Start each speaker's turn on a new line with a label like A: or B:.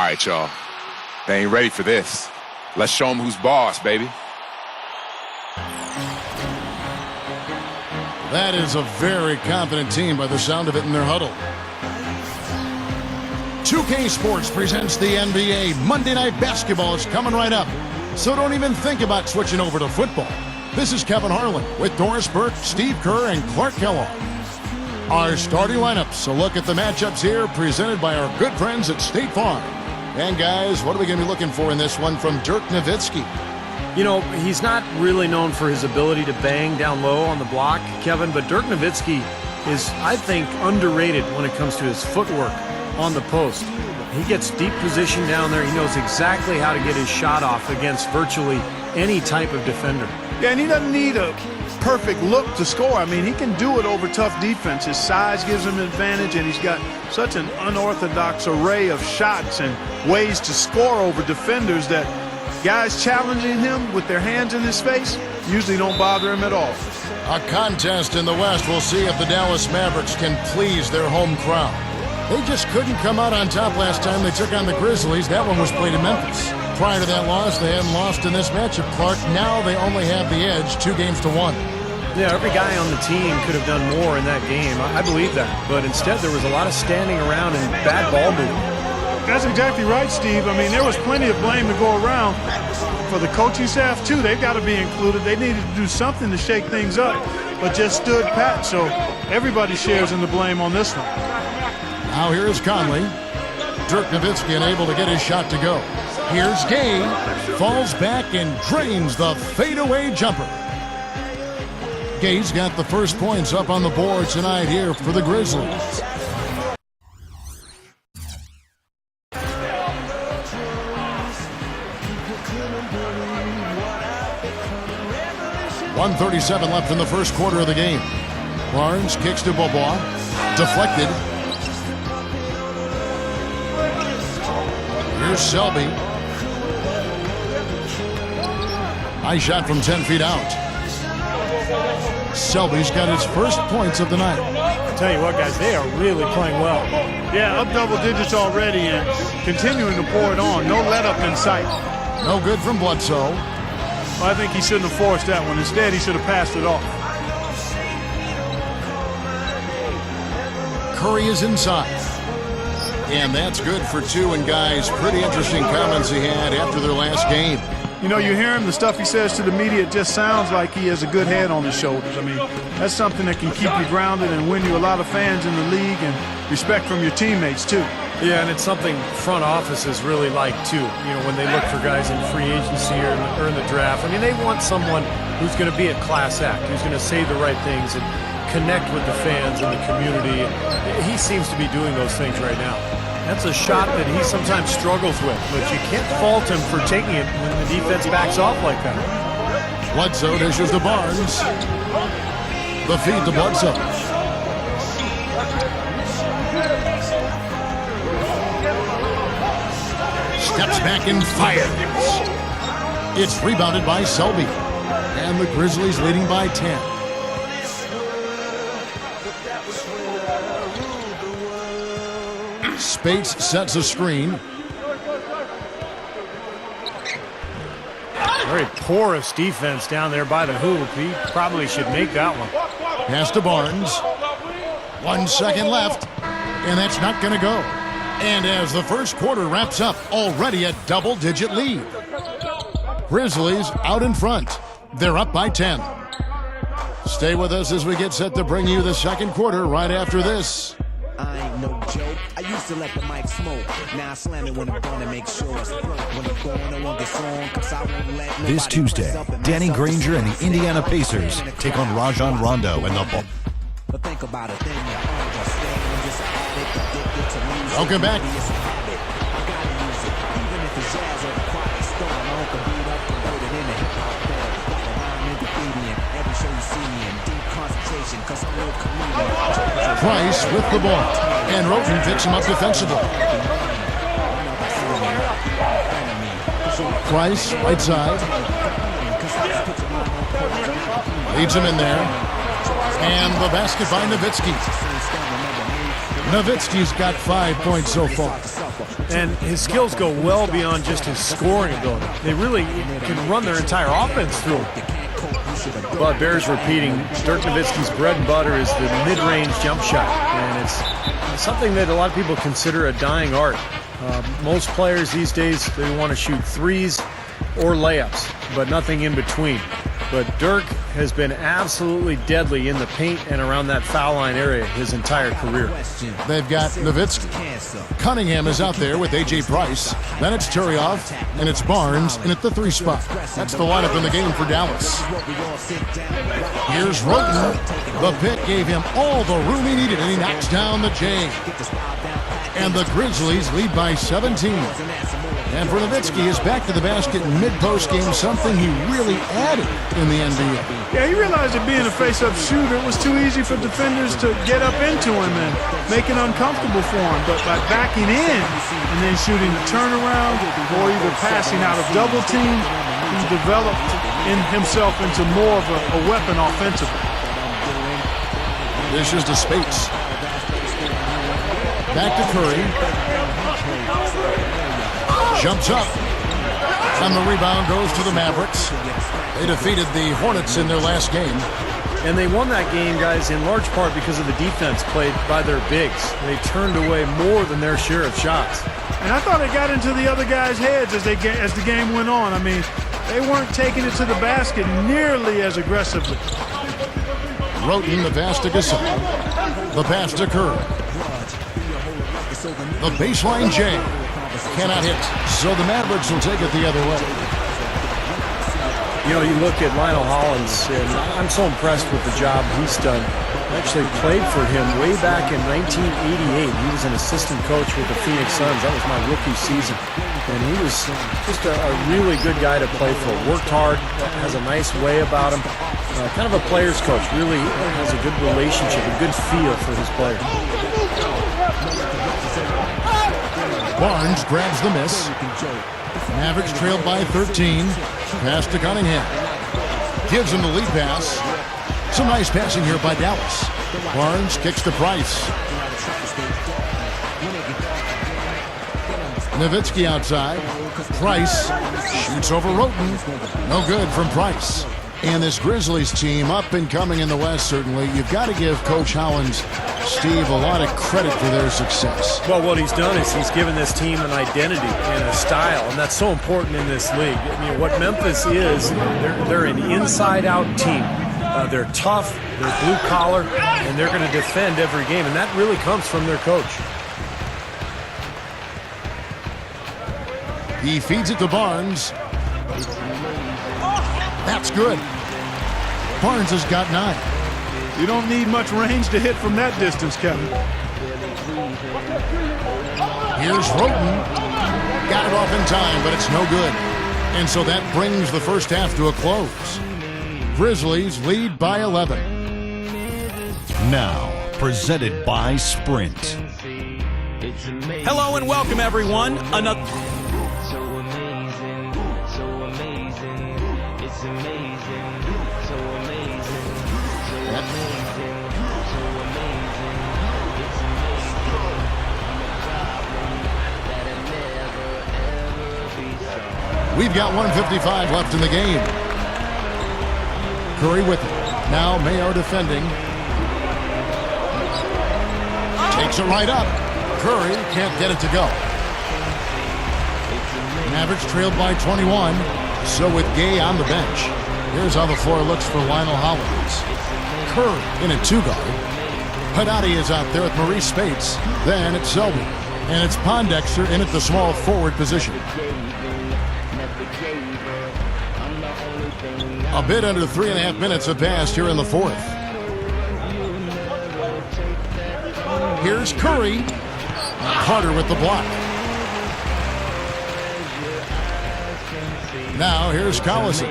A: All right, y'all. They ain't ready for this. Let's show them who's boss, baby.
B: That is a very confident team by the sound of it in their huddle. 2K Sports presents the NBA. Monday Night Basketball is coming right up. So don't even think about switching over to football. This is Kevin Harlan with Doris Burke, Steve Kerr, and Clark Kellogg. Our starting lineups. A look at the matchups here presented by our good friends at State Farm. And guys, what are we going to be looking for in this one from Dirk Nowitzki?
C: You know, he's not really known for his ability to bang down low on the block, Kevin, but Dirk Nowitzki is, I think, underrated when it comes to his footwork on the post. He gets deep position down there. He knows exactly how to get his shot off against virtually any type of defender.
D: Yeah, and he doesn't need a perfect look to score. I mean, he can do it over tough defense. His size gives him an advantage, and he's got such an unorthodox array of shots and ways to score over defenders that guys challenging him with their hands in his face usually don't bother him at all.
B: A contest in the West. We'll see if the Dallas Mavericks can please their home crowd. They just couldn't come out on top last time they took on the Grizzlies. That one was played in Memphis. Prior to that loss, they hadn't lost in this matchup, Clark. Now they only have the edge, 2-1.
C: Yeah, every guy on the team could have done more in that game. I believe that. But instead, there was a lot of standing around and bad ball movement.
D: That's exactly right, Steve. I mean, there was plenty of blame to go around for the coaching staff, too. They've got to be included. They needed to do something to shake things up, but just stood pat. So everybody shares in the blame on this one.
B: Now here is Conley. Dirk Nowitzki unable to get his shot to go. Here's Gay. Falls back and drains the fadeaway jumper. Gay's got the first points up on the board tonight here for the Grizzlies. 1:37 left in the first quarter of the game. Barnes kicks to Bobois. Deflected. Here's Selby. Nice shot from 10 feet out. Selby's got his first points of the night.
C: I'll tell you what, guys, they are really playing well.
D: Yeah, up double digits already and continuing to pour it on. No let up in sight.
B: No good from Bledsoe.
D: Well, I think he shouldn't have forced that one. Instead, he should have passed it off.
B: Curry is inside. And that's good for two. And guys, pretty interesting comments he had after their last game.
D: You know, you hear him, the stuff he says to the media, it just sounds like he has a good head on his shoulders. I mean, that's something that can keep you grounded and win you a lot of fans in the league and respect from your teammates, too.
C: Yeah, and it's something front offices really like, too. You know, when they look for guys in free agency or in the draft. I mean, they want someone who's going to be a class act, who's going to say the right things and connect with the fans and the community. He seems to be doing those things right now. That's a shot that he sometimes struggles with, but you can't fault him for taking it when the defense backs off like that.
B: Bledsoe dishes to Barnes. The feed to Bledsoe. Steps back and fires. It's rebounded by Selby. And the Grizzlies leading by 10. Spates sets a screen.
C: Very porous defense down there by the hoop. He probably should make that one.
B: Pass to Barnes. 1 second left. And that's not going to go. And as the first quarter wraps up, already a double-digit lead. Grizzlies out in front. They're up by 10. Stay with us as we get set to bring you the second quarter right after this.
E: I ain't no joke. I used to let the mic smoke. Now I slam it when I'm gonna make sure it's broke. When I'm going, I won't get on, 'cause I won't let nobody.
F: This Tuesday, Danny Granger and the Indiana Pacers take on Rajon Rondo and the Bucks.
E: But think about it, then you're understanding, just an addict, addicted to music.
B: Welcome back.
E: It's a habit. I gotta use it. Even if it's jazz or the quiet storm, I want the beat up and put it in the hip hop bed. Like a rhyme in graffiti and every show you see me in deep concentration, 'cause I'm no comedian.
B: Price with the ball. And Roten picks him up defensively. Price, right side. Leads him in there. And the basket by Nowitzki. Nowitzki's got 5 points so far.
C: And his skills go well beyond just his scoring ability. They really can run their entire offense through him. But bears repeating, Dirk Nowitzki's bread and butter is the mid-range jump shot. And it's something that a lot of people consider a dying art. Most players these days, they want to shoot threes or layups, but nothing in between. But Dirk has been absolutely deadly in the paint and around that foul line area his entire career.
B: They've got Nowitzki. Cunningham is out there with A.J. Price. Then it's Turioff, and it's Barnes, and at the 3 spot. That's the lineup in the game for Dallas. Here's Roten. The pit gave him all the room he needed, and he knocks down the J. And the Grizzlies lead by 17. And for Nowitzki is back to the basket in mid-post game, something he really added in the NBA.
D: Yeah, he realized that being a face-up shooter, it was too easy for defenders to get up into him and make it uncomfortable for him. But by backing in and then shooting a turnaround or either passing out of double team, he developed himself into more of a weapon offensively.
B: This is to Spates. Back to Curry. Jumps up. And the rebound goes to the Mavericks. They defeated the Hornets in their last game.
C: And they won that game, guys, in large part because of the defense played by their bigs. They turned away more than their share of shots.
D: And I thought it got into the other guys' heads as the game went on. I mean, they weren't taking it to the basket nearly as aggressively.
B: Roten, the pass to Gasol. The pass to Curry. The baseline J. Cannot hit. So the Mavericks will take it the other way.
C: You know, you look at Lionel Hollins, and I'm so impressed with the job he's done. I actually played for him way back in 1988. He was an assistant coach with the Phoenix Suns. That was my rookie season. And he was just a really good guy to play for. Worked hard, has a nice way about him. Kind of a player's coach. Really has a good relationship, a good feel for his players.
B: Barnes grabs the miss. Mavericks trailed by 13. Pass to Cunningham. Gives him the lead pass. Some nice passing here by Dallas. Barnes kicks to Price. Nowitzki outside. Price shoots over Roten. No good from Price. And this Grizzlies team, up and coming in the West, certainly. You've got to give Coach Hollins, Steve, a lot of credit for their success.
C: Well, what he's done is he's given this team an identity and a style, and that's so important in this league. I mean, what Memphis is, they're an inside-out team. They're tough, they're blue-collar, and they're going to defend every game, and that really comes from their coach.
B: He feeds it to Barnes. That's good. Barnes has got 9.
D: You don't need much range to hit from that distance, Kevin.
B: Here's Roten. Got it off in time, but it's no good. And so that brings the first half to a close. Grizzlies lead by 11.
F: Now, presented by Sprint.
G: Hello and welcome, everyone. Another.
B: We've got 1:55 left in the game. Curry with it. Now Mayo defending. Takes it right up. Curry can't get it to go. Mavericks trailed by 21. So with Gay on the bench, here's how the floor looks for Lionel Hollins. Curry in a 2-guard. Haddadi is out there with Maurice Spates. Then it's Selby. And it's Pondexter in at the small forward position. A bit under 3.5 minutes have passed here in the fourth. Here's Curry. Carter with the block. Now here's Collison.